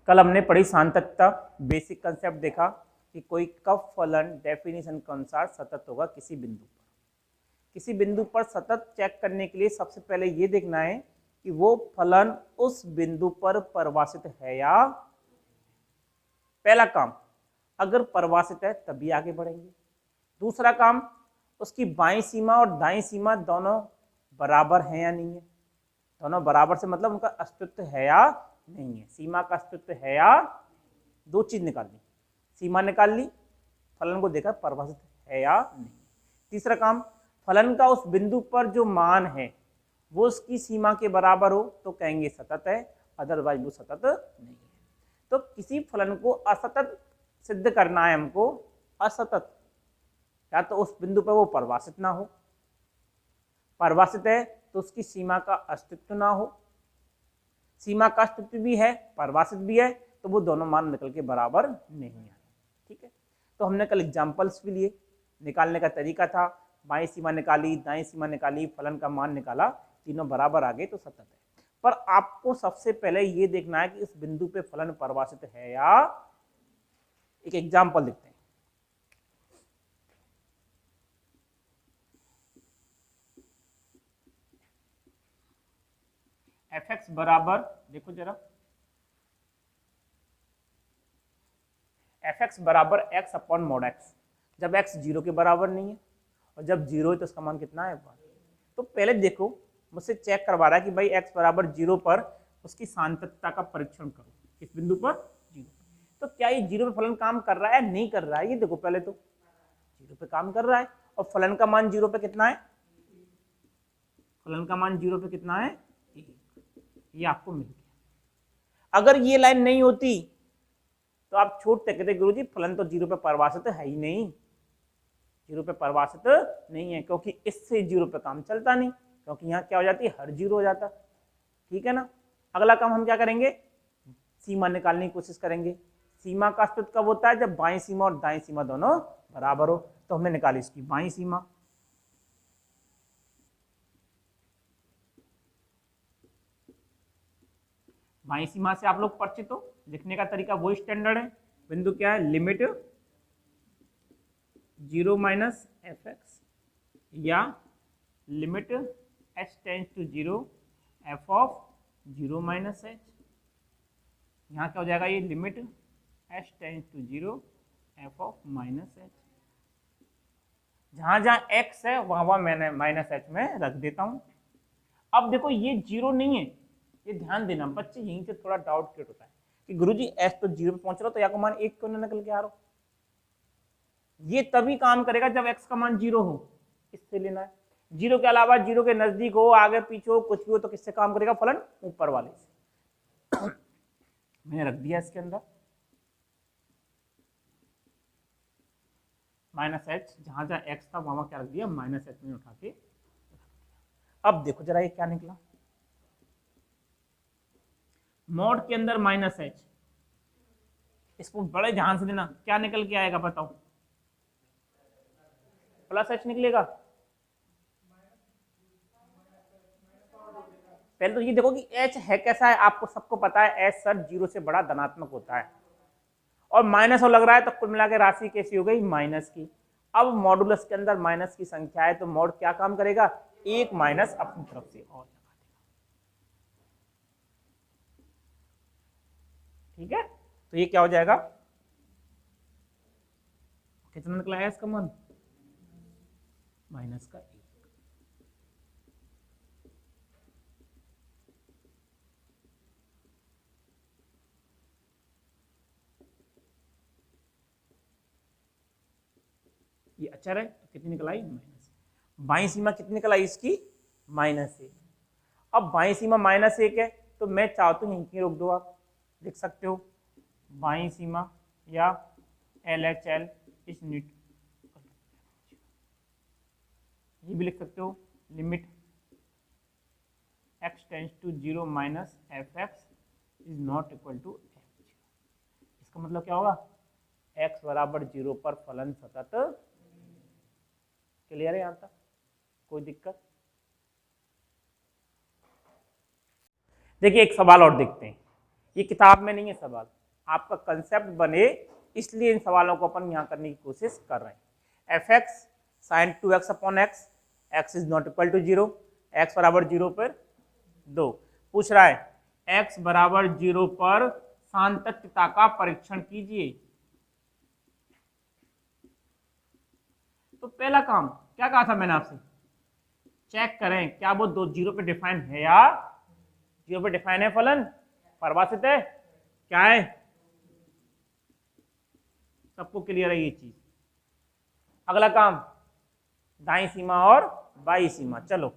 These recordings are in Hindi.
कल हमने पढ़ी सार्थकता, बेसिक कंसेप्ट देखा कि कोई कब फलन डेफिनेशन के अनुसार सतत होगा किसी बिंदु पर। किसी बिंदु पर सतत चेक करने के लिए सबसे पहले ये देखना है कि वो फलन उस बिंदु पर परिभाषित है या, पहला काम, अगर परिभाषित है तभी आगे बढ़ेंगे। दूसरा काम, उसकी बाईं सीमा और दाईं सीमा दोनों बराबर हैं या नहीं है। दोनों बराबर से मतलब उनका अस्तित्व है या नहीं है। सीमा का अस्तित्व है या, दो चीज निकाल ली, सीमा निकाल ली, फलन को देखा परिभाषित है या नहीं। तीसरा काम, फलन का उस बिंदु पर जो मान है वो उसकी सीमा के बराबर हो तो कहेंगे सतत है, अदरवाइज वो सतत नहीं है। तो किसी फलन को असतत सिद्ध करना है हमको, असतत, या तो उस बिंदु पर वो परिभाषित ना हो, परिभाषित है तो उसकी सीमा का अस्तित्व ना हो, सीमा का अस्तित्व भी है, परिभाषित भी है, तो वो दोनों मान निकल के बराबर नहीं आए। ठीक है, तो हमने कल एग्जाम्पल्स भी लिए, निकालने का तरीका था, बाईं सीमा निकाली, दाईं सीमा निकाली, फलन का मान निकाला, तीनों बराबर आ गए तो सतत है। पर आपको सबसे पहले ये देखना है कि इस बिंदु पे फलन परिभाषित है या। एक एग्जाम्पल देखते हैं। एफ एक्स बराबर, देखो जरा, एफ एक्स बराबर एक्स अपॉन मोड एक्स, जब एक्स 0 के बराबर नहीं है और जब 0 है तो उसका मान कितना है 1। तो पहले देखो, मुझसे चेक करवा रहा है कि भाई एक्स बराबर 0 पर उसकी सार्थकता का परीक्षण करो, किस बिंदु पर 0। तो क्या ये 0 पे फलन काम कर रहा है नहीं कर रहा है, ये देखो पहले तो 0 पे काम कर रहा है और फलन का मान 0 पे कितना है, फलन का मान 0 पे कितना है 1, ये आपको मिल गया। अगर ये लाइन नहीं होती तो आप छोड़ते, कहते गुरुजी फलन तो 0 पे परिभाषित है ही नहीं, 0 पे परिभाषित नहीं है, क्योंकि इससे 0 पे काम चलता नहीं, क्योंकि यहाँ क्या हो जाती है, हर 0 हो जाता। ठीक है ना। अगला काम हम क्या करेंगे, सीमा निकालने की कोशिश करेंगे। सीमा का अस्तित्व कब होता है, जब बाईं सीमा और दाईं सीमा दोनों बराबर हो। तो हमने निकाली इसकी बाईं सीमा, बाईं सीमा से आप लोग परिचित हो, लिखने का तरीका वो स्टैंडर्ड है। बिंदु क्या है, लिमिट 0 माइनस एफ एक्स या limit h tends to 0 f of 0 minus h. यहाँ क्या हो जाएगा, ये limit h tends to 0 f of minus h. जहां जहां x है वहां वहां मैंने माइनस एच में रख देता हूं। अब देखो ये 0 नहीं है, ये ध्यान देना बच्चे, यहीं से थोड़ा डाउट क्रिएट होता है कि गुरुजी s तो 0 पे पहुंच रहा हो तो या को मान 1 क्यों ना निकल के आ रहा हो। ये तभी काम करेगा जब x का मान 0 हो, इससे लेना है। 0 के अलावा 0 के नजदीक हो, आगे पीछे हो, कुछ भी हो, तो किससे काम करेगा फलन, ऊपर वाले से। मैंने रख दिया इसके अंदर माइनस एच, जहां जहां x था वहां क्या रख दिया, माइनस एच में उठा के। अब देखो जरा ये क्या निकला, मॉड के अंदर माइनस एच, इसको बड़े ध्यान से देना, क्या निकल के आएगा बताओ, प्लस एच निकलेगा। पहले तो ये देखो कि h है कैसा है, आपको सबको पता है h सर 0 से बड़ा धनात्मक होता है, और माइनस हो लग रहा है तो कुल मिला के राशि कैसी हो गई, माइनस की। अब मॉडुलस के अंदर माइनस की संख्या है तो मॉड क्या काम करेगा, 1 माइनस अपनी तरफ से और लगा देगा। ठीक है, तो ये क्या हो जाएगा, कितना निकला है इसका मान, माइनस का 1। ये अचर है तो कितनी निकल आई, माइनस। बाईं सीमा कितनी निकल आई इसकी, -1। अब बाईं सीमा -1 है तो मैं चाहता हूं यहीं रोक दो, आप लिख सकते हो बाईं सीमा या LHL इस नीट, ये भी लिख सकते हो limit x tends to 0 minus f x is not equal to f0। इसका मतलब क्या होगा, x बराबर 0 पर फलन सतत। क्लियर है यहाँ तक, कोई दिक्कत। देखिए एक सवाल और देखते हैं, ये किताब में नहीं है सवाल, आपका कंसेप्ट बने, इसलिए इन सवालों को अपन यहाँ करने की कोशिश कर रहे हैं। F x sine 2x upon x, x is not equal to 0, एक्स बराबर 0 पर 2। पूछ रहा है x बराबर 0 पर सातत्यता का परीक्षण कीजिए। तो पहला काम क्या कहा था मैंने आपसे, चेक करें क्या वो 0 पे डिफाइन है या 0 पे डिफाइन है फलन, परिभाषित है, क्या है, सबको क्लियर है ये चीज। अगला काम दाईं सीमा और बाईं सीमा। चलो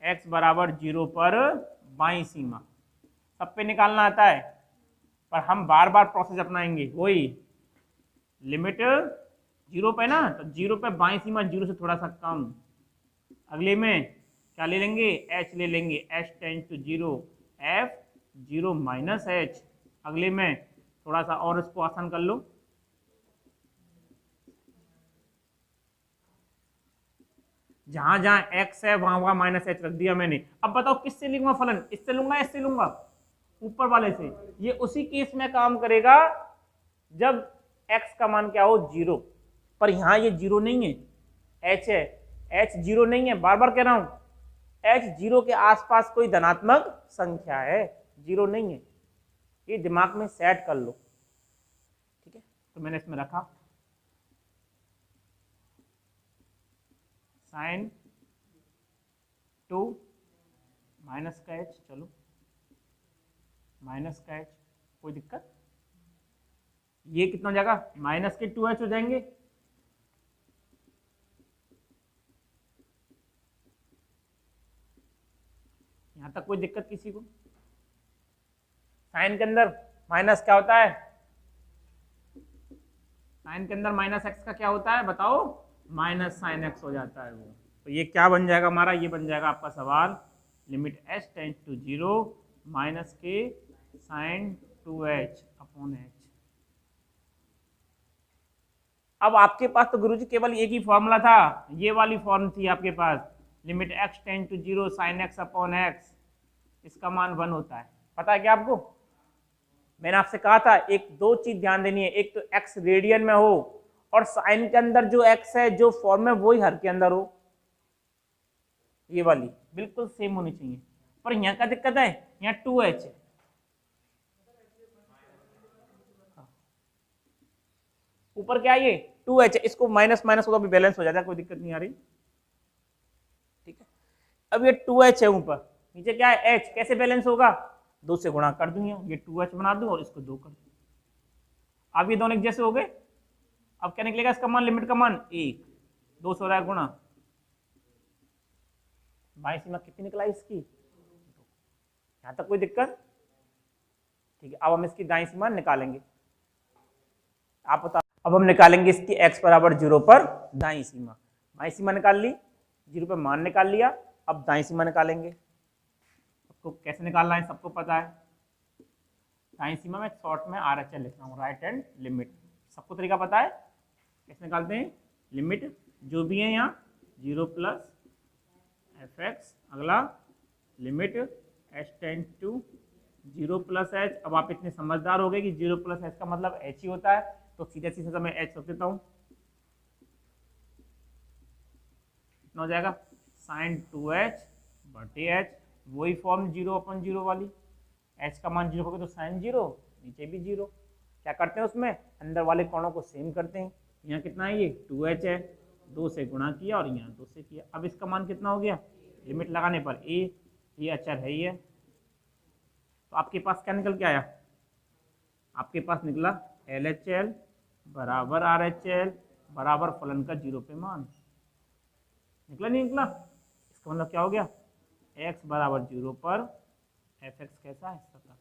x बराबर 0 पर बाईं सीमा सब पे निकालना आता है, पर हम बार बार प्रोसेस अपनाएंगे। वही लिमिट 0 पे ना, तो 0 पे बाईं सीमा 0 से थोड़ा सा कम। अगले में क्या ले लेंगे, h ले लेंगे, h tend to 0, f 0 minus h। अगले में थोड़ा सा और इसको आसान कर लो, जहां जहां x है वहां वहां माइनस h रख दिया मैंने। अब बताओ किससे लूंगा फलन, इससे लूंगा इससे लूंगा, ऊपर वाले से। ये उसी केस में काम करेगा जब x का मान क्या हो 0, पर यहां ये 0 नहीं है, h है, h 0 नहीं है, बार बार कह रहा हूं, h 0 के आसपास कोई धनात्मक संख्या है, 0 नहीं है, ये दिमाग में सेट कर लो। ठीक है, तो मैंने इसमें रखा साइन 2 माइनस का h, चलो माइनस का h, कोई दिक्कत, ये कितना हो जाएगा, माइनस के 2h हो जाएंगे। यहां तक कोई दिक्कत किसी को? साइन के अंदर माइनस क्या होता है, साइन के अंदर माइनस एक्स का क्या होता है बताओ, माइनस साइन एक्स हो जाता है वो। तो ये क्या बन जाएगा हमारा, ये बन जाएगा आपका सवाल limit h tend to 0 minus के साइन 2h अपॉन h। अब आपके पास तो गुरुजी केवल एक ही फॉर्मूला था, ये वाली फॉर्म थी आपके पास, limit x tend to 0 sine x upon x, इसका मान 1 होता है। पता है क्या आपको, मैंने आपसे कहा था एक दो चीज ध्यान देनी है, एक तो x रेडियन में हो और साइन के अंदर जो x है जो फॉर्म है वही हर के अंदर हो, ये वाली बिल्कुल सेम होनी चाहिए। पर यहाँ का दिक्कत है, यहाँ 2h है, ऊपर क्या है ये 2h है, इसको माइनस माइनस होगा भी बैलेंस हो जाता है, कोई दिक्कत नहीं आ रही। ठीक है, अब ये 2h है ऊपर, नीचे क्या है h, कैसे बैलेंस होगा, 2 से गुणा कर दूंगा, ये 2h बना दूं और इसको 2 कर दूं। अब ये दोनों एक जैसे हो गए। अब क्या निकलेगा इसका मान, लिमिट का मान 1, 2 से हो रहा है गुणा, बाईं सीमा कितनी निकला इसकी, यहां तक कोई दिक्कत? ठीक है, अब हम इसकी दाईं सीमा निकालेंगे, आप बताओ। अब हम निकालेंगे इसकी x बराबर 0 पर दाईं सीमा, बाईं सीमा निकाल ली, 0 पे मान निकाल लिया, अब दाईं सीमा निकालेंगे। सबको कैसे निकालना है सबको पता है, दाईं सीमा में शॉर्ट में RHL लिख रहा हूँ, राइट हैंड लिमिट, सबको तरीका पता है कैसे निकालते हैं। लिमिट जो भी है यहाँ 0 प्लस fx, अगला limit h tend to 0 plus h। अब आप इतने समझदार हो गए कि 0 प्लस h का मतलब h ही होता है, तो सीधे सीधे मैं h रख देता हूँ, कितना हो जाएगा साइन 2h बटे h, वही फॉर्म 0 अपॉन 0 वाली, h का मान 0 होगा तो साइन 0, नीचे भी 0। क्या करते हैं उसमें, अंदर वाले कोणों को सेम करते हैं। यहाँ कितना है, ये 2h है, 2 से गुणा किया और यहाँ 2 से किया। अब इसका मान कितना हो गया, लिमिट लगाने पर a, ये अचर है ही है, तो आपके पास क्या निकल के आया, आपके पास निकला LHL बराबर RHL बराबर फलन का 0 पे मान। निकला नहीं निकला, इसका मतलब क्या हो गया, x बराबर 0 पर fx कैसा है, सतत।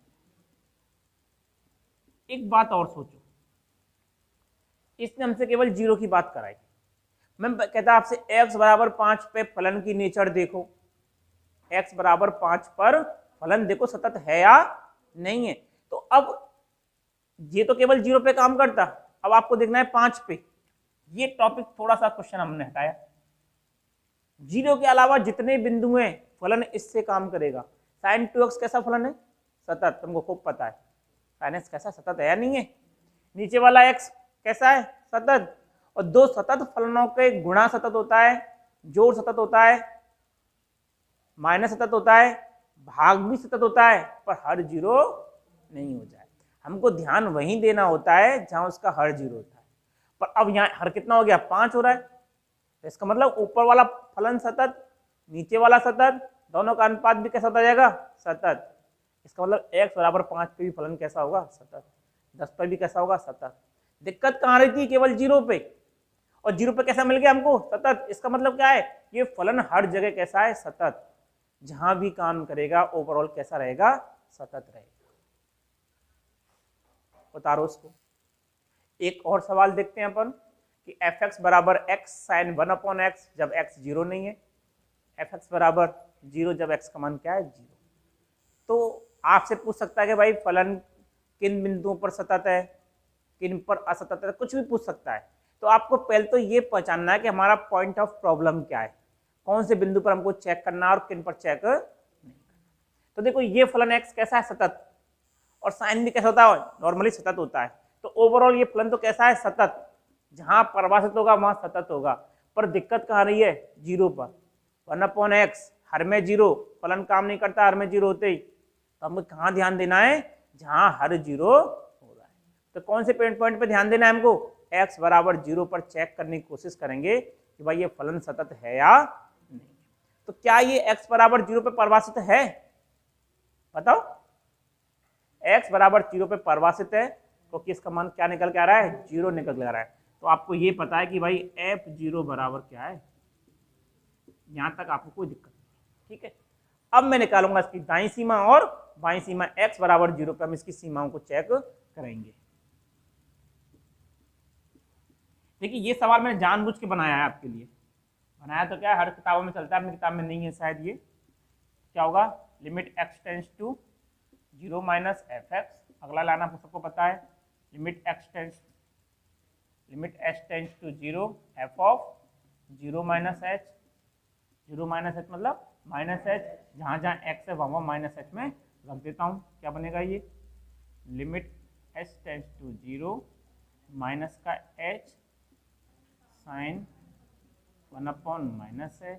एक बात और सोचो, इसने हमसे केवल 0 की बात कराई, मैं कहता आपसे x बराबर 5 पे फलन की नेचर देखो, x बराबर 5 पर फलन देखो सतत है या नहीं है। तो अब ये तो केवल 0 पे काम करता, अब आपको देखना है 5 पे। ये टॉपिक थोड़ा सा क्वेश्चन हमने हटाया, 0 के अलावा जितने बिंदु हैं फलन इससे काम करेगा। साइन 2x कैसा फलन है, सतत, तुमको खूब पता है। साइन एक्स कैसा सतत है या नहीं है, नीचे वाला एक्स कैसा है सतत, और दो सतत फलनों के गुणा सतत होता है, जोड़ सतत होता है, माइनस सतत होता है, भाग भी सतत होता है, पर हर जीरो नहीं हो जाए। हमको ध्यान वहीं देना होता है जहां उसका हर जीरो होता है। पर अब यहाँ हर कितना हो गया 5 हो रहा है, तो इसका मतलब ऊपर वाला फलन सतत, नीचे वाला सतत, दोनों का अनुपात भी कैसा होता जाएगा सतत। इसका मतलब x बराबर 5 पे भी फलन कैसा होगा सतत, 10 पे भी कैसा होगा सतत। दिक्कत कहाँ रही थी, केवल 0 पे, और 0 पे कैसा मिल गया हमको सतत। इसका मतलब क्या है, ये फलन हर जगह कैसा है सतत, जहां भी काम करेगा ओवरऑल कैसा रहेगा सतत रहेगा। उतारो उसको। एक और सवाल देखते हैं अपन कि एफ एक्स बराबर एक्स साइन 1/x जब x 0 नहीं है, एफ एक्स बराबर 0 जब x का मान क्या है 0। तो आपसे पूछ सकता है कि भाई फलन किन बिंदुओं पर सतत है, किन पर असतत है, कुछ भी पूछ सकता है। तो आपको पहले तो ये पहचानना है कि हमारा पॉइंट ऑफ प्रॉब्लम क्या है, कौन से बिंदु पर हमको चेक करना और किन पर चेक नहीं करना। तो देखो ये फलन x कैसा है सतत, और साइन भी कैसा होता है नॉर्मली सतत होता है। तो ओवरऑल ये फलन तो कैसा है सतत, जहां परिभाषित होगा वहां सतत होगा। पर दिक्कत कहाँ रही है 0 पर, 1/x हर में 0, फलन काम नहीं करता हर में 0 होते ही। तो हमको कहाँ ध्यान देना है, जहां हर 0 हो रहा है। तो कौन से पॉइंट पे ध्यान देना है हमको, x बराबर 0 पर चेक करने की कोशिश करेंगे कि भाई ये फलन सतत है या नहीं। तो क्या ये x बराबर 0 पे परिभाषित है, बताओ। x बराबर 0 पे परिभाषित है क्योंकि इसका मान क्या निकल के आ रहा है 0 निकल के आ रहा है। तो आपको ये पता है कि भाई f0 बराबर क्या है, यहां तक आपको कोई दिक्कत नहीं। ठीक है, अब मैं निकालूंगा इसकी दाईं सीमा और बाईं सीमा। x बराबर 0 पे हम इसकी सीमाओं को चेक करेंगे। देखिए ये सवाल मैंने जानबूझ के बनाया है आपके लिए, बनाया तो क्या हर किताबों में चलता है, अपनी किताब में नहीं है शायद। ये क्या होगा, limit x tends to 0 minus f x. अगला लाना आपको सबको पता है, limit h tends to 0 f of 0 minus h। 0 minus h मतलब माइनस h, जहाँ जहाँ x है वहाँ माइनस h में रख देता हूँ। क्या बनेगा ये, limit h tends to 0 minus का h sine 1/-h।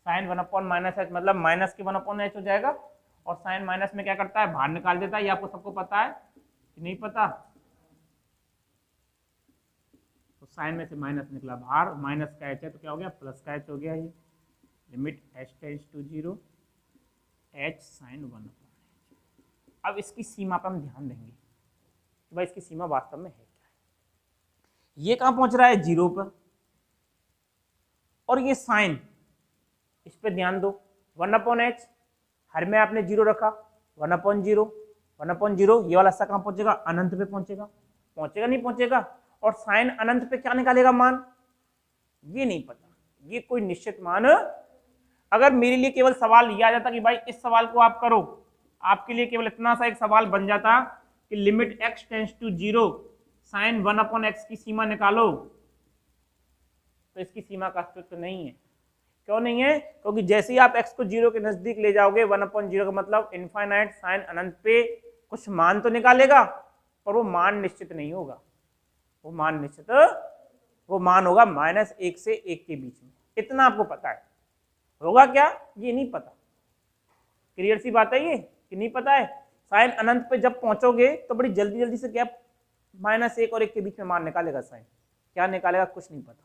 Sine 1/-h मतलब माइनस के 1/h हो जाएगा, और साइन माइनस में क्या करता है बाहर निकाल देता है। ये आपको सबको पता है कि नहीं पता। तो साइन में से माइनस निकला बाहर, माइनस का h है तो क्या हो गया प्लस का h हो गया। ये limit h tends to 0 h sine 1/h। अब इसकी सीमा पर हम ध्यान देंगे कि भाई इसकी सीमा वास्तव में है क्या है। ये कहां पहुंच रहा है 0 पर, और ये साइन, इस पे ध्यान दो 1/h, हर में आपने 0 रखा, 1/0 ये वाला हिस्सा कहां पहुंचेगा अनंत पे पहुंचेगा, पहुंचेगा नहीं पहुंचेगा। और साइन अनंत पे क्या निकालेगा मान, ये नहीं पता, ये कोई निश्चित मान। अगर मेरे लिए केवल सवाल ये आ जाता कि भाई इस सवाल को आप करो, आपके लिए केवल इतना सा एक सवाल बन जाता कि limit x tends to 0 sine 1/x की सीमा निकालो, तो इसकी सीमा का अस्तित्व नहीं है। क्यों नहीं है, क्योंकि जैसे ही आप x को 0 के नजदीक ले जाओगे 1/0 का मतलब इनफाइनाइट साइन अनंत पे कुछ मान तो निकालेगा, पर वो मान निश्चित नहीं होगा। वो मान होगा -1 से 1 के बीच में। इतना आपको पता है, होगा क्या ये नहीं पता। क्लियर सी बात है ये कि नहीं पता है। साइन अनंत पे जब पहुंचोगे तो बड़ी जल्दी जल्दी से गैप -1 और 1 के बीच में मान निकालेगा साइन। क्या निकालेगा कुछ नहीं पता,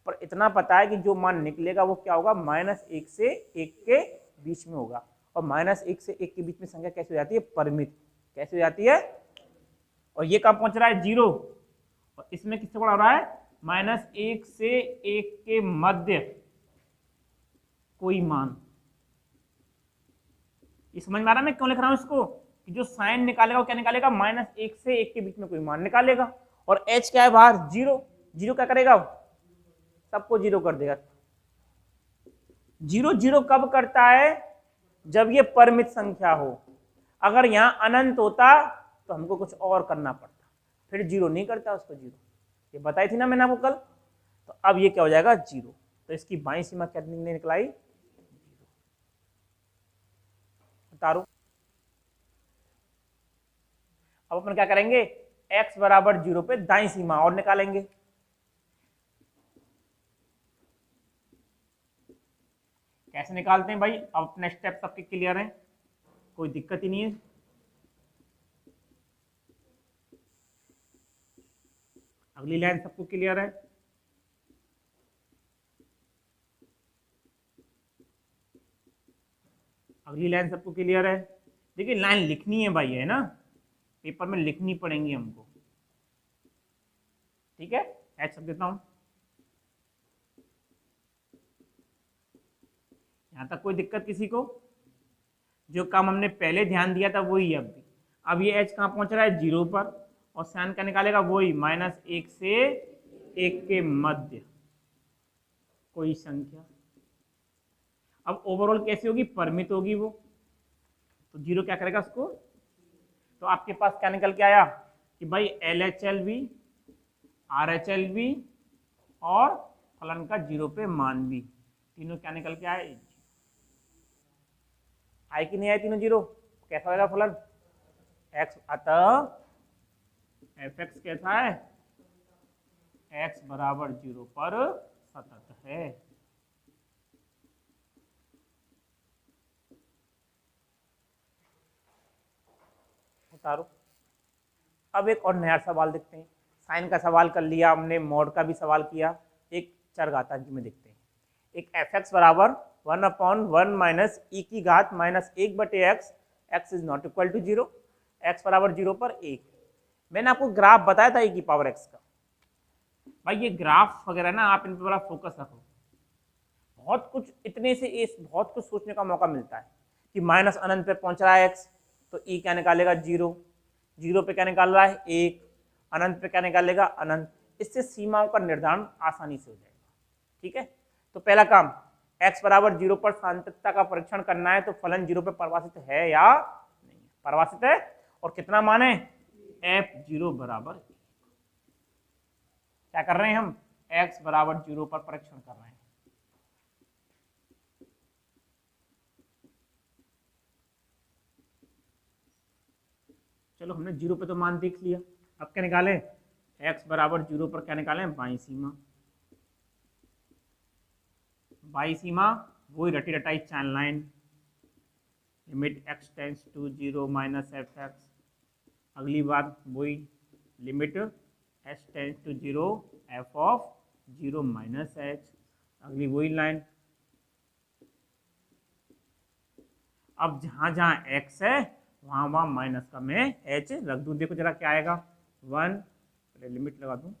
पर इतना पता है कि जो मान निकलेगा वो क्या होगा -1 से 1 के बीच में होगा। और -1 से 1 के बीच में संख्या कैसे हो जाती है परिमित, कैसे हो जाती है। और ये कहाँ पहुंच रहा है 0, और इसमें किससे बड़ा हो रहा है -1 से 1 के मध्य कोई मान। ये समझ में आ रहा है मैं क्यों लिख रहा हूं इसको, कि जो साइन निकालेगा वो क्या निकालेगा -1 से 1 के बीच में कोई मान निकालेगा। और h क्या है बाहर 0, 0 क्या करेगा सबको 0 कर देगा। 0 0 कब करता है, जब ये परिमित संख्या हो। अगर यहां अनंत होता तो हमको कुछ और करना पड़ता, फिर 0 नहीं करता उसको 0। ये बताई थी ना मैंने आपको कल। तो अब ये क्या हो जाएगा 0, तो इसकी बाईं सीमा क्या निकलाई 0। उतारो। अब अपन क्या करेंगे, x बराबर 0 पे दाईं सीमा और निकालेंगे। कैसे निकालते हैं भाई, अब अपने स्टेप सबके क्लियर हैं, कोई दिक्कत ही नहीं है। अगली लाइन सबको क्लियर है। अगली लाइन सबको क्लियर है। देखिए लाइन लिखनी है भाई, है ना, पेपर में लिखनी पड़ेंगी हमको, ठीक है। एच सब देता हूं, यहां तक कोई दिक्कत किसी को? जो काम हमने पहले ध्यान दिया था वही अब भी। अब ये एच कहाँ पहुंच रहा है, 0 पर, और साइन क्या निकालेगा, वही -1 से 1 के मध्य कोई संख्या। अब ओवरऑल कैसी होगी, परिमित होगी वो, तो 0 क्या करेगा उसको। तो आपके पास क्या निकल के आया कि भाई LHL भी, RHL भी और फलन का 0 पे मान भी, तीनों क्या निकल के आए, आए कि नहीं आए तीनों 0। कैसा होगा फलन x, अतः fx कैसा है, x बराबर 0 पर सतत है। उतारो। अब एक और नया सवाल देखते हैं। साइन का सवाल कर लिया हमने, मोड का भी सवाल किया, एक चरघातांकी में देखते हैं। एक fx बराबर 1/1 माइनस e की घात -1 बटे x, x is not equal to 0, x बराबर 0 पर 1। मैंने आपको ग्राफ बताया था e की पावर x का। भाई ये ग्राफ वगैरह ना आप इन पर बड़ा फोकस रखो, बहुत कुछ इतने से इस बहुत कुछ सोचने का मौका मिलता है कि माइनस अनंत पे पहुंच रहा है x, तो e क्या निकालेगा 0, 0 पे क्या निकाल रहा है 1, अनंत पे क्या निकालेगा अनंत। इससे सीमाओं का निर्धारण आसानी से हो जाएगा, ठीक है। तो पहला काम, x बराबर 0 पर सान्तत्यता का परीक्षण करना है, तो फलन 0 पे परिभाषित है या नहीं, परिभाषित है, और कितना माने, f0 बराबर, क्या कर रहे हैं हम, x बराबर 0 पर परीक्षण कर रहे हैं। चलो हमने 0 पे तो मान देख लिया, अब क्या निकालें, x बराबर 0 पर क्या निकालें, बाईं सीमा। बाई सीमा वही रटी रटाई चैन लाइन, limit x tends to 0 minus fx। अगली बार वही limit h tends to 0 f of 0 minus h। अगली वही लाइन। अब जहां जहां x है वहां वहां माइनस का मैं h रख दूं। देखो जरा क्या आएगा, 1, पहले लिमिट लगा दूं,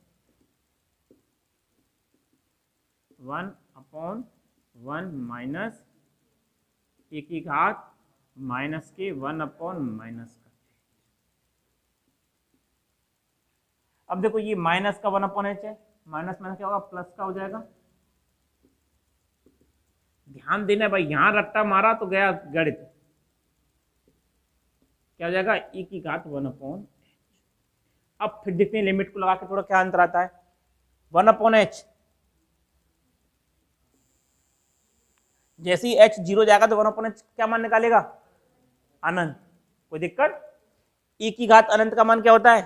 1/1 माइनस e की घात माइनस के 1/- माइनस का। अब देखो ये माइनस का 1/h है, माइनस माइनस क्या होगा, प्लस का हो जाएगा। ध्यान देना भाई, यहां रट्टा मारा तो गया गणित, क्या हो जाएगा, e की घात 1/h। अब फिर देखते हैं लिमिट को लगा के थोड़ा क्या अंतर आता है, 1/h, जैसे ही h 0 जाएगा तो 1/h क्या मान निकालेगा, अनंत। कोई दिक्कत, e की घात अनंत का मान क्या होता है,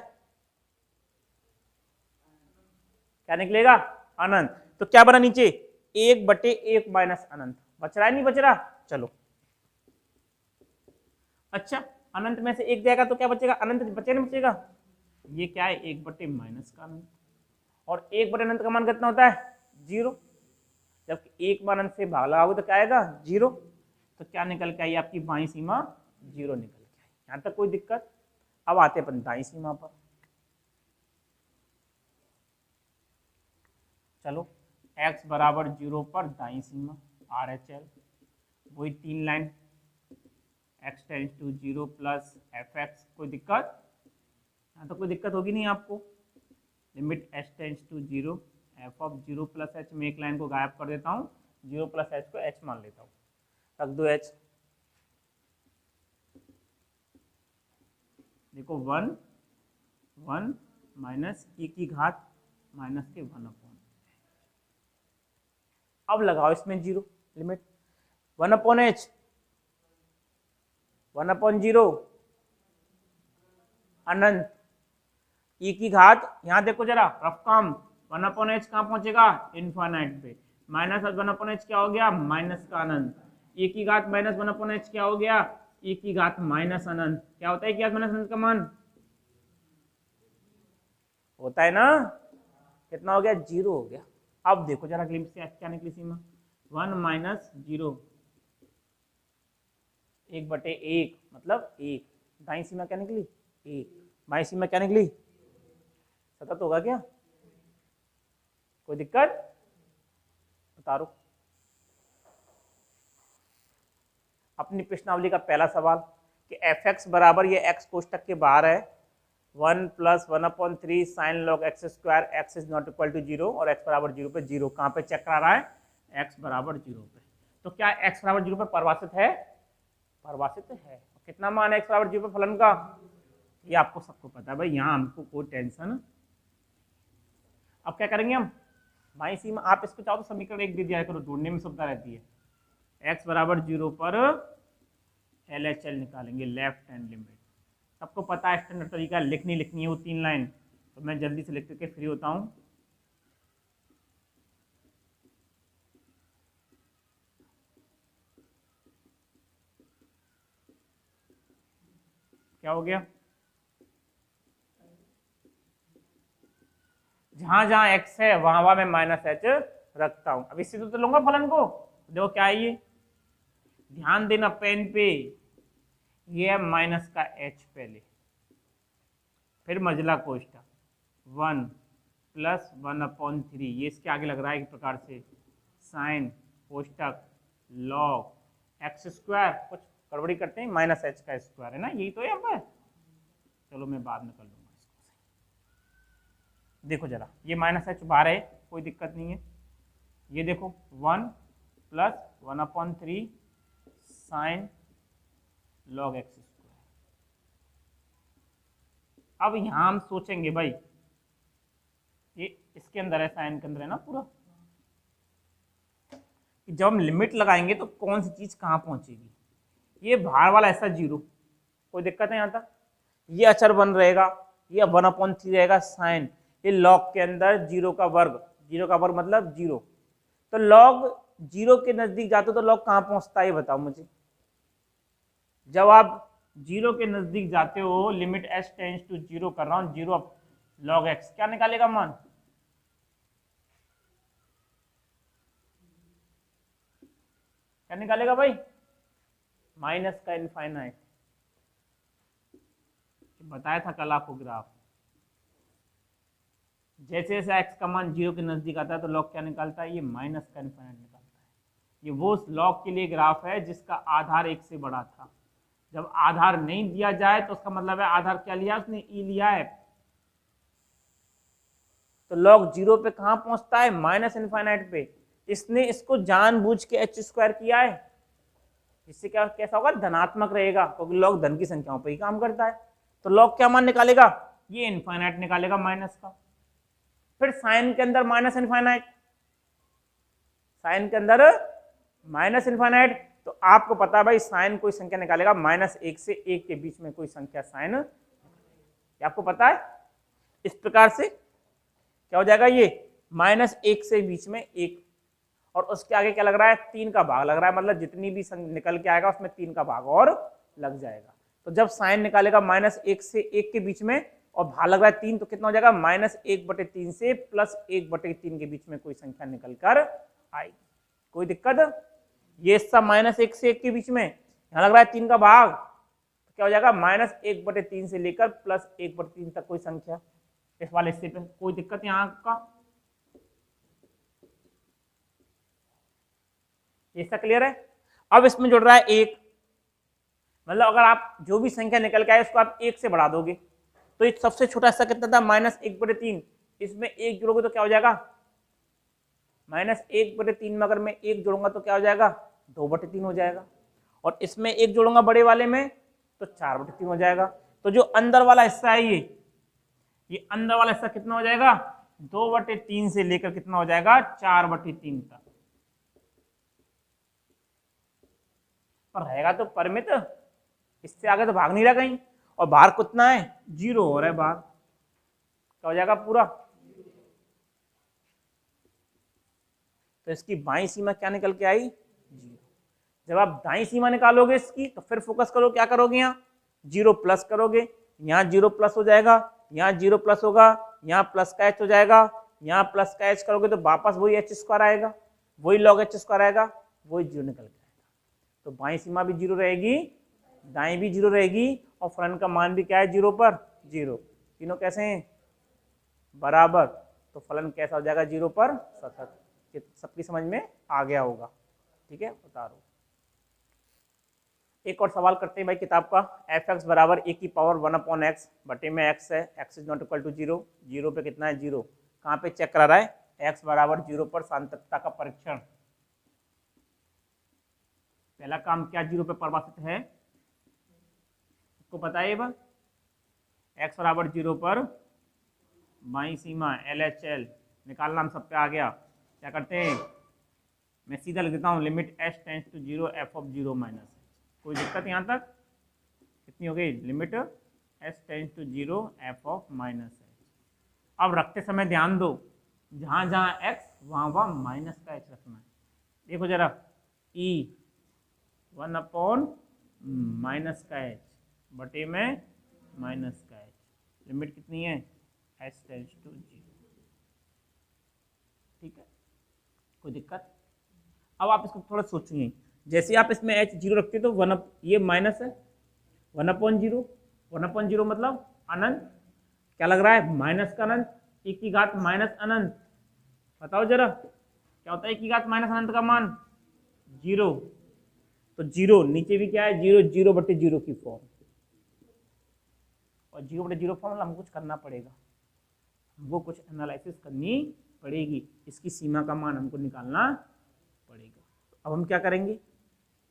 क्या निकलेगा, अनंत। तो क्या बना नीचे, 1/1 माइनस अनंत, बच रहा है नहीं बच रहा, चलो। अच्छा अनंत में से 1 जाएगा तो क्या बचेगा, अनंत बचेगा नहीं बचेगा, ये क्या है 1/- माइनस का अनंत, और 1/- अनंत का मान कितना होता है, 0। जब 1 बार अनंत से भाग लगाओगे तो क्या आएगा, 0। तो क्या निकल के आई आपकी बाईं सीमा, 0 निकल के आई। यहां तक कोई दिक्कत। अब आते अपन दाईं सीमा पर, चलो x बराबर 0 पर दाईं सीमा RHL, वही 3 line, x tends to 0 plus fx। कोई दिक्कत, यहाँ तो कोई दिक्कत होगी नहीं आपको। Limit h tends to 0 f of 0 plus h, में एक लाइन को गायब कर देता हूँ, 0 प्लस h को h मान लेता हूँ, रख दो h। देखो 1 माइनस e की घात माइनस के 1/। अब लगाओ इसमें 0, लिमिट 1/h 1/0, अनंत, e की घात, यहाँ देखो जरा रफ काम, 1/h कहाँ पहुंचेगा, इनफाइनाइट पे, माइनस 1/h क्या हो गया, माइनस का अनंत, e की घात माइनस 1/h क्या हो गया, e की घात माइनस अनंत, क्या होता है कि माइनस अनंत का मान होता है ना, कितना हो गया, 0 हो गया। अब देखो जरा ग्लिम्स से क्या निकली सीमा, 1 माइनस 0, 1/1 मतलब 1, दाईं सीमा क्या निकली 1, बाईं सीमा क्या निकली, सतत होगा क्या, कोई दिक्कत बता रो। अपनी प्रश्नावली का पहला सवाल कि f(x) बराबर, ये x कोष्टक के बाहर है, 1 + 1/3 sin log x square, x is not equal to 0 और x बराबर 0 पे 0, कहाँ पे चेक करा रहा है, x बराबर 0 पे। तो क्या x बराबर 0 पे परिभाषित है, परिभाषित है। कितना मान है x बराबर 0 पे फलन का, ये आपको सबको पता है भाई, यहाँ हमको कोई टेंशन। अब क्या करेंगे हम, बाईं सीमा, आप इसको चाहो तो समीकरण 1 दे दिया करो, ढूंढने में सुविधा रहती है। x बराबर 0 पर LHL निकालेंगे, लेफ्ट हैंड लिमिट, सबको पता है स्टैंडर्ड तरीका, लिखनी है वो 3 लाइन, तो मैं जल्दी से लिख करके फ्री होता हूँ। क्या हो गया, जहां जहां x है वहां वहां मैं माइनस h रखता हूं। अब इससे तो लूंगा फलन को, देखो क्या है ये, ध्यान देना पेन पे, ये है माइनस का h पहले, फिर मजला कोष्टक 1 + 1/3, ये इसके आगे लग रहा है एक प्रकार से साइन कोष्टक लॉग x स्क्वायर, कुछ गड़बड़ी करते हैं, माइनस h का स्क्वायर है ना, यही तो है यहाँ पर, चलो मैं बाद में कर लूंगा इसको। देखो जरा, ये माइनस h बाहर है, कोई दिक्कत नहीं है, ये देखो 1 + 1/3 साइन लॉग x स्क्वायर। अब यहां हम सोचेंगे भाई, ये इसके अंदर है, साइन के अंदर है ना पूरा, कि जब हम लिमिट लगाएंगे तो कौन सी चीज कहां पहुंचेगी, ये बाहर वाला ऐसा 0, कोई दिक्कत है यहाँ तक, ये अचर 1 रहेगा, ये 1/3 रहेगा साइन, ये लॉग के अंदर 0 का वर्ग, 0 का वर्ग मतलब 0, तो लॉग 0 के नजदीक जाते हो तो लॉग कहां पहुंचता है ये बताओ मुझे, जब आप 0 के नजदीक जाते हो, लिमिट s टेंड्स टू 0 कर रहा हूं, 0 log x, क्या निकालेगा मान, क्या निकालेगा भाई, माइनस का इनफाइनाइट, बताया था कल आपको ग्राफ, जैसे जैसे x का मान 0 के नजदीक आता है तो लॉग क्या निकालता है, ये माइनस का इनफाइनाइट निकालता है। ये वो लॉग के लिए ग्राफ है जिसका आधार 1 से बड़ा था, जब आधार नहीं दिया जाए तो उसका मतलब है आधार क्या लिया उसने, ई लिया है, तो लॉग 0 पे कहां पहुंचता है, माइनस इनफाइनाइट पे, इसने इसको जानबूझ के h स्क्वायर किया है, इससे क्या कैसा होगा, धनात्मक रहेगा, क्योंकि लॉग धन की संख्याओं पे ही काम करता है, तो लॉग क्या मान निकालेगा, ये इनफाइनाइट निकालेगा माइनस का, फिर साइन के अंदर माइनस इनफाइनाइट, साइन के अंदर माइनस इनफाइनाइट, तो आपको पता है भाई साइन कोई संख्या निकालेगा -1 से 1 के बीच में कोई संख्या साइन, आपको पता है, इस प्रकार से क्या हो जाएगा, ये -1 से बीच में 1, और उसके आगे क्या लग रहा है, 3 का भाग लग रहा है, मतलब जितनी भी निकल के आएगा उसमें 3 का भाग और लग जाएगा, तो जब साइन निकालेगा -1 से 1 के बीच में और भाग लग रहा है 3, तो कितना हो जाएगा, -1/3 से +1/3 के बीच में कोई संख्या निकल कर आएगी, कोई दिक्कत, ये सब -1 से 1 के बीच में, यहाँ लग रहा है 3 का भाग, तो क्या हो जाएगा, -1/3 से लेकर +1/3 तक कोई संख्या, इस वाले हिस्से पे कोई दिक्कत यहाँ का, ये सब क्लियर है। अब इसमें जुड़ रहा है 1, मतलब अगर आप जो भी संख्या निकल के आए उसको आप 1 से बढ़ा दोगे, तो ये सबसे छोटा हिस्सा कितना था, -1/3, इसमें 1 जोड़ोगे तो क्या हो जाएगा, -1/3 में अगर मैं 1 जोड़ूंगा तो क्या हो जाएगा, 2/3 हो जाएगा, और इसमें 1 जोड़ूंगा बड़े वाले में तो 4/3 हो जाएगा, तो जो अंदर वाला हिस्सा है ये अंदर वाला हिस्सा कितना हो जाएगा, 2/3 से लेकर कितना हो जाएगा, 4/3 तक, पर रहेगा तो परिमित, इससे आगे तो भाग नहीं रहा कहीं, और बाहर कितना है, 0 हो रहा है बाहर, क्या हो जाएगा पूरा। तो इसकी बाईं सीमा क्या निकल के आई, 0। जब आप दाईं सीमा निकालोगे इसकी तो फिर फोकस करो, क्या करोगे, यहाँ 0 प्लस करोगे, यहाँ 0 प्लस हो जाएगा, यहाँ 0 प्लस होगा, यहाँ प्लस का h हो जाएगा, यहाँ प्लस का h करोगे तो वापस वही h स्क्वायर आएगा, वही log h स्क्वायर आएगा, वही 0 निकल के आएगा। तो बाईं सीमा भी 0 रहेगी, दाएं भी 0 रहेगी, और फलन का मान भी क्या है, 0 पर 0। तीनों कैसे हैं, बराबर। तो फलन कैसा हो जाएगा, 0 पर सतत। ये सबकी समझ में आ गया होगा, ठीक है, बता रहा हूं। एक और सवाल करते हैं भाई किताब का। fx बराबर a की पावर 1/x बटे में x है, x is not equal to 0, 0 पे कितना है, 0। कहाँ पे चेक करा रहा है, x बराबर 0 पर सार्थकता का परीक्षण। पहला काम क्या 0 पे परिभाषित है, आपको पता है, x बराबर 0 पर बाईं सीमा LHL निकालना हम सब पे आ गया। क्या करते हैं, मैं सीधा लिख देता हूँ, limit h tends to 0 f of 0 minus. कोई दिक्कत यहाँ तक, कितनी हो गई, limit h tends to 0 f of minus h। अब रखते समय ध्यान दो, जहाँ जहाँ x वहाँ वहाँ माइनस का h रखना है। देखो जरा, e 1 माइनस का h बटे में माइनस का h, लिमिट कितनी है, h टेंड्स टू 0, ठीक है, कोई दिक्कत। अब आप इसको थोड़ा सोचिए, जैसे आप इसमें h 0 रखते तो 1 ये माइनस है, 1/0, 1/0 मतलब अनंत, क्या लग रहा है, माइनस का अनंत, e की घात माइनस अनंत। बताओ जरा क्या होता है, e की घात माइनस अनंत का मान 0। तो 0 नीचे भी क्या है, 0, 0/0 की फॉर्म, और 0/0 फॉर्म हमको कुछ करना पड़ेगा, हमको कुछ एनालिसिस करनी पड़ेगी, इसकी सीमा का मान हमको निकालना पड़ेगा। अब हम क्या करेंगे,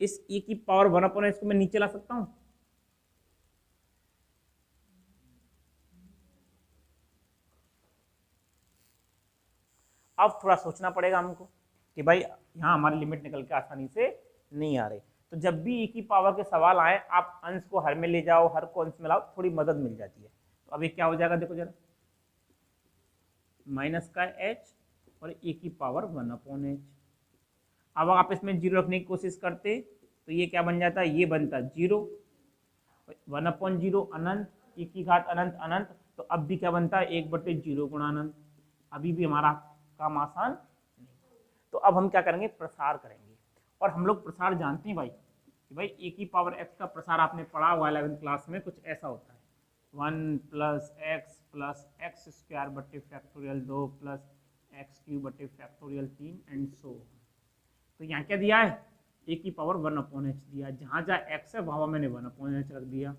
इस e की पावर 1/h को मैं नीचे ला सकता हूं, अब थोड़ा सोचना पड़ेगा हमको कि भाई यहाँ हमारी लिमिट निकल के आसानी से नहीं आ रही। तो जब भी e की पावर के सवाल आए, आप अंश को हर में ले जाओ, हर को अंश में लाओ, थोड़ी मदद मिल जाती है। तो अब ये क्या हो जाएगा, देखो जरा, माइनस का h और e की पावर 1/h। अब आप इसमें 0 रखने की कोशिश करते तो ये क्या बन जाता है, ये बनता 0, 1/0 अनंत, e की घात अनंत अनंत, तो अब भी क्या बनता है, 1/0 गुणा अनंत। अभी भी हमारा काम आसान नहीं। तो अब हम क्या करेंगे, प्रसार करेंगे, और हम लोग प्रसार जानते हैं भाई कि भाई e की पावर x का प्रसार आपने पढ़ा हुआ 11वीं क्लास में, कुछ ऐसा होता है, 1 + x + x² बटे फैक्टोरियल 2 + x³ बटे फैक्टोरियल 3 एंड सो। तो यहाँ क्या दिया है, a की पावर 1/h दिया, जहाँ जहाँ x है वहाँ मैंने 1/h रख दिया।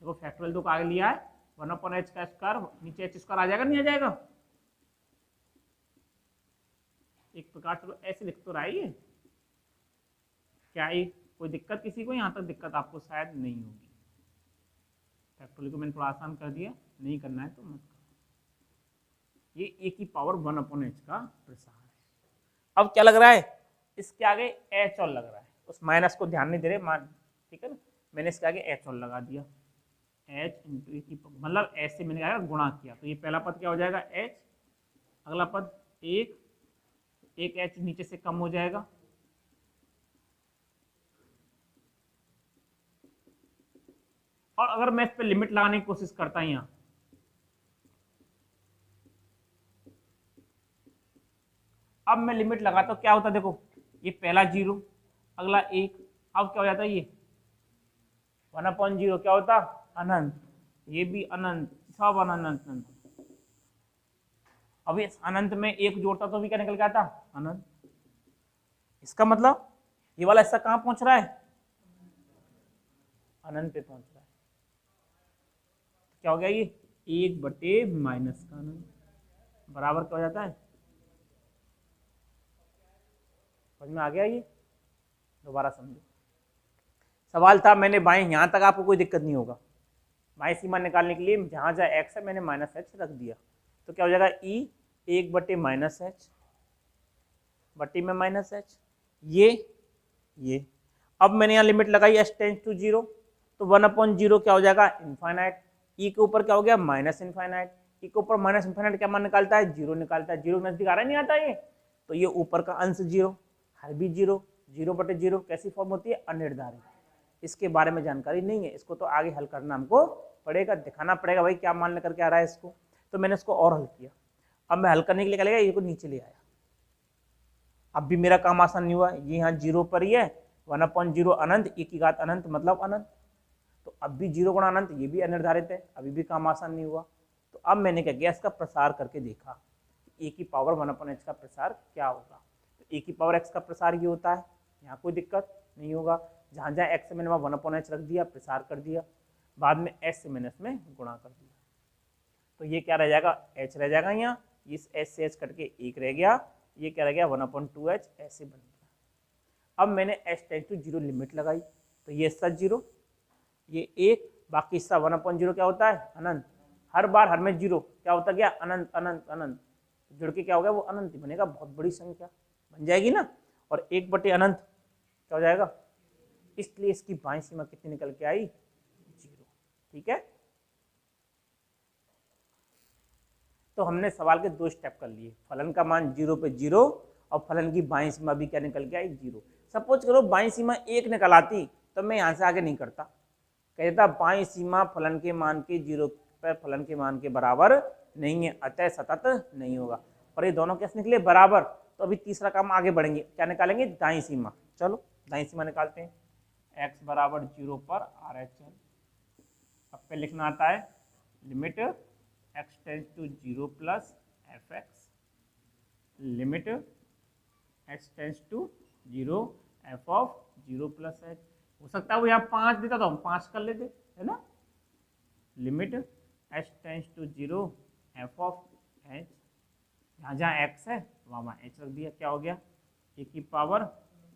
देखो फैक्टोरियल 2 का आगे लिया है, 1/h का स्क्वायर, नीचे h स्क्वायर आ जाएगा, नहीं आ जाएगा, एक प्रकार चलो ऐसे लिख तो रहा है ये, क्या ये कोई दिक्कत किसी को, यहाँ तक दिक्कत आपको शायद नहीं होगी। फैक्टोरियल को मैंने थोड़ा आसान कर दिया, नहीं करना है तो मत करो। ये a की पावर 1/h का प्रसार है। अब क्या लग रहा है, इसके आगे h और लग रहा है, उस माइनस को ध्यान नहीं दे रहे मान, ठीक है ना, मैंने इसके आगे h और लगा दिया, h इंटू की मतलब ऐसे मैंने क्या गुणा किया, तो ये पहला पद क्या हो जाएगा h, अगला पद एक h नीचे से कम हो जाएगा, और अगर मैं इस पे लिमिट लगाने की कोशिश करता हूं यहाँ, अब मैं लिमिट लगाता हूं, क्या होता है देखो, ये पहला 0, अगला 1, अब क्या हो जाता है, ये 1/0 क्या होता, अनंत, ये भी अनंत, सब अनंत अनंत। अब इस अनंत में 1 जोड़ता तो भी क्या निकल के आता, अनंत। इसका मतलब ये वाला हिस्सा कहां पहुंच रहा है, अनंत पे पहुंच रहा है। तो क्या हो गया, ये 1/- का अनंत बराबर क्या हो जाता है, समझ में आ गया। ये दोबारा समझो, सवाल था मैंने बाएं, यहां तक आपको कोई दिक्कत नहीं होगा, बाएं सीमा निकालने के लिए जहां जहां x है मैंने -h रख दिया, तो क्या हो जाएगा, e 1/-h बट्टी में -h, ये अब मैंने यहाँ लिमिट लगाई h टेंस टू 0, तो 1/0 क्या हो जाएगा, इनफाइनाइट। ई के ऊपर क्या हो गया, माइनस इनफाइनाइट। ई के ऊपर माइनस इनफाइनाइट क्या मान निकालता है, 0 निकालता है। 0 के नजदीक आ रहा नहीं आता ये, तो ये ऊपर का अंश 0, हर भी 0, 0/0 कैसी फॉर्म होती है, अनिर्धारित। इसके बारे में जानकारी नहीं है, इसको तो आगे हल करना हमको पड़ेगा, दिखाना पड़ेगा भाई क्या मान लेकर के आ रहा है इसको। तो मैंने इसको और हल किया। अब मैं हल करने के लिए क्या लगेगा, ये को नीचे ले आया। अब भी मेरा काम आसान नहीं हुआ, ये यहाँ 0 पर ही है, 1/0 अनंत, e की घात अनंत मतलब अनंत। तो अब भी 0 गुणा अनंत, ये भी अनिर्धारित है, अभी भी काम आसान नहीं हुआ। तो अब मैंने क्या किया, इसका प्रसार करके देखा, e की पावर 1/h का प्रसार क्या होगा। तो e की पावर x का प्रसार ये होता है, यहाँ कोई दिक्कत नहीं होगा। जहाँ जहाँ x से मैंने वहाँ 1/h रख दिया, प्रसार कर दिया, बाद में s से मैंने इसमें गुणा कर दिया। तो ये क्या रह जाएगा, h रह जाएगा यहाँ, इस h से h कट के 1 रह गया, ये क्या रह गया 1/2h, ऐसे बन गया। अब मैंने h टेंस टू 0 लिमिट लगाई, तो ये हिस्सा 0, ये 1, बाकी हिस्सा 1/0 क्या होता है, अनंत। हर बार हर में 0 क्या होता गया, अनंत अनंत अनंत, जुड़ के क्या हो गया, वो अनंत ही बनेगा, बहुत बड़ी संख्या बन जाएगी ना। और 1/अनंत क्या हो जाएगा, इसलिए इसकी बाईं सीमा कितनी निकल के आई, 0। ठीक है, तो हमने सवाल के 2 स्टेप कर लिए, फलन का मान 0 पे 0 और फलन की बाईं सीमा भी क्या निकल के आई, 0। सपोज करो बाईं सीमा 1 निकल आती तो मैं यहाँ से आगे नहीं करता, कहता बाईं सीमा फलन के मान के 0 पर फलन के मान के बराबर नहीं है, अतः सतत नहीं होगा। पर ये दोनों कैसे निकले, बराबर। तो अभी तीसरा काम आगे बढ़ेंगे, क्या निकालेंगे, दाईं सीमा। चलो दाईं सीमा निकालते हैं, x बराबर 0 पर RHL। अब पे लिखना आता है limit x tends to 0 plus fx, limit x tends to 0 f of 0 plus h। हो सकता है वो यहाँ 5 देता तो हम 5 कर लेते, है ना। Limit h tends to 0 f of h, जहाँ जहाँ x है वहाँ h रख दिया, क्या हो गया, e की पावर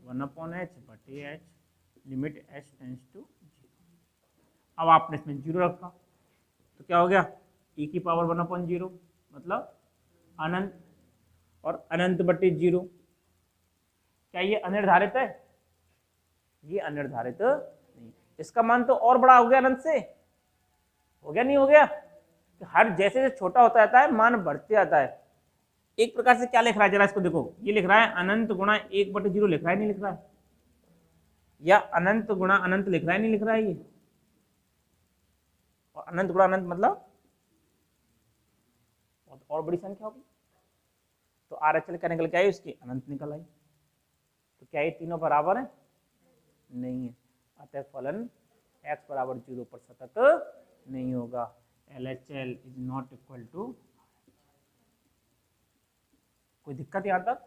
1/h बटे h, limit h tends to 0। अब आपने इसमें 0 रखा तो क्या हो गया, e की पावर 1/0 मतलब अनंत, और अनंत बटे 0। क्या ये अनिर्धारित है, ये अनिर्धारित नहीं। इसका मान तो और बड़ा हो गया, अनंत से हो गया, नहीं हो गया। हर जैसे जैसे छोटा होता जाता है मान बढ़ते जाता है। एक प्रकार से क्या लिख रहा है, जरा इसको देखो, ये लिख रहा है अनंत गुणा 1/0 लिख रहा है, नहीं लिख रहा है, या अनंत गुणा अनंत लिख रहा है, नहीं लिख रहा है ये। और अनंत गुणा अनंत मतलब और बड़ी संख्या होगी, तो RHL क्या निकल के आई, उसकी अनंत निकल आई। तो क्या ये तीनों बराबर है, नहीं है, अतः फलन x बराबर 0 पर सतत नहीं होगा। LHL is not equal to. कोई दिक्कत यहाँ तक?